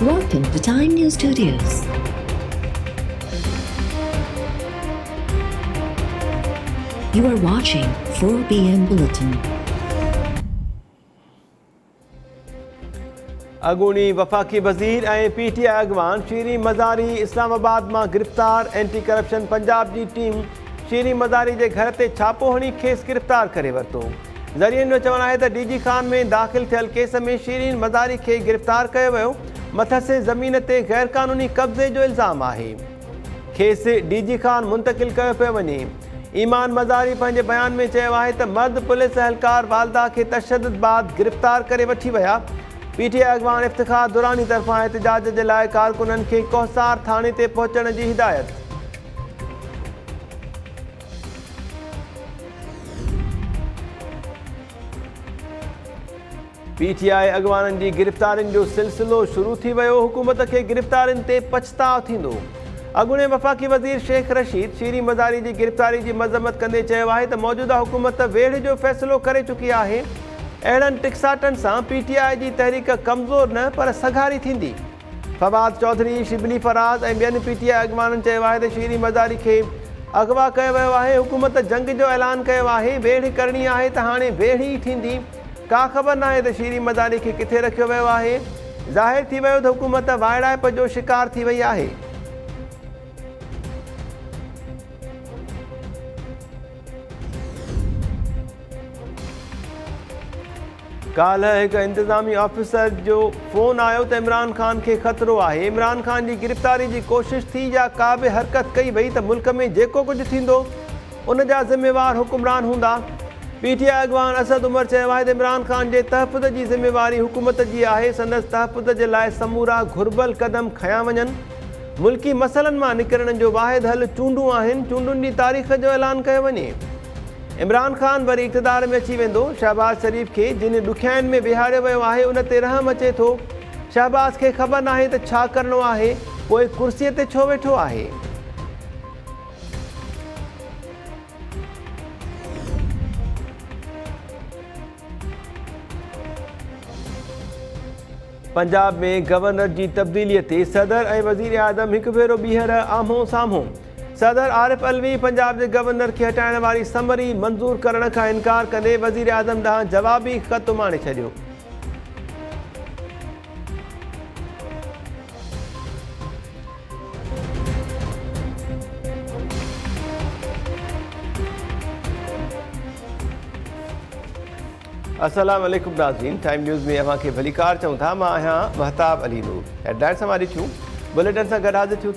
Welcome to Time News Studios. You are watching 4 p.m. Bulletin. अगूणी वफ़ाक़ी वज़ीर ऐं PTI अॻवान शीरीन मज़ारी इस्लामाबाद मां गिरफ़्तार। एंटी करप्शन पंजाब जी टीम शीरीन मज़ारी जे घर ते छापो हणी खेसि गिरफ़्तार करे वरितो। ज़रियनि जो चवणु आहे त DG खान में दाख़िल थियल केस में शीरीन मज़ारी खे गिरफ़्तार कयो वियो। मथसे ज़मीन ते गैर क़ानूनी कब्ज़े जो इल्ज़ाम आहे। खेसि DG खान मुंतक़िल कयो पियो वञे। ईमान मज़ारी पंहिंजे बयान में चयो आहे त मर्द पुलिस अहलकार वालदा खे तशद्दुद बाद गिरफ़्तार करे वठी विया। PTI अॻवान इफ़्तिख़ार दुरानी तरफ़ां एहतिजाज जे लाइ कारकुननि खे कोहसार थाणे ते पहुचण जी हिदायत। PTI अॻवाननि जी गिरफ़्तारियुनि जो सिलसिलो शुरू थी वियो। हुकूमत खे गिरफ़्तारियुनि ते पछताउ थींदो। अॻूणे वफ़ाक़ी वज़ीर शेख रशीद शीरीन मज़ारी जी गिरफ़्तारी जी मज़म्मत कंदे चयो आहे त मौजूदा हुकूमत वेढ़ जो फ़ैसिलो करे चुकी आहे। अहिड़नि टिकसाटनि सां PTI जी तहरीक कमज़ोर न पर सघारी थींदी। फवाद चौधरी, शिबली फराज़ ऐं ॿियनि PTI अॻवाननि चयो आहे त शीरीन मज़ारी खे अगवा कयो वियो आहे। हुकूमत जंग जो ऐलान कयो आहे। वेढ़ करणी आहे त हाणे वेढ़ ई थींदी। का ख़बर नाहे त शीरीन मज़ारी खे किथे रखियो वियो आहे। ज़ाहिर थी वियो त हुकूमत वाइड़ाइप जो शिकार थी वई आहे। काल्ह हिकु इंतिज़ामी ऑफिसर जो फ़ोन आयो त इमरान खान खे ख़तरो आहे। इमरान खान जी गिरफ़्तारी जी कोशिश थी या का बि हरकत कई वई त मुल्क में जेको कुझु थींदो उन जा ज़िम्मेवार हुकुमरान हूंदा। PTI अॻवान असद उमर चयो आहे त इमरान खान जे तहफ़ुज़ जी ज़िम्मेवारी हुकूमत जी आहे। संदसि तहफ़ुज़ जे लाइ समूरा घुर्बल क़दम खयां वञनि। मुल्की मसइलनि मां निकिरण जो वाहिद हल चूंडूं आहिनि। चूंडुनि जी तारीख़ जो ऐलान कयो वञे। इमरान खान वरी इक़्तिदार में अची वेंदो। शहबाज़ शरीफ़ खे जिन ॾुखियाईनि में विहारियो वियो आहे उन ते रहम अचे थो। शहबाज़ खे ख़बर नाहे त छा करिणो आहे, पोइ कुर्सीअ ते छो वेठो आहे। पंजाब में गवर्नर जी तब्दीलीअ ते सदर ऐं वज़ीर आज़म हिकु भेरो ॿीहर आम्हूं साम्हूं। सदर आरिफ अलवी पंजाब जे गवर्नर खे हटाइण वारी समरी मंज़ूर करण खां इनकार कंदे वज़ीर आज़म ॾांहुं जवाबी ख़त उमाणे छॾियो। अस्सलाम वालेकुम नाज़रीन, टाइम न्यूज़ में अव्हां खे भलीकार चऊं था। मां आहियां महताब अली नूर। हेडलाइन्स सां ॾिठियूं बुलेटिन सां गॾु हाज़िर थियूं था।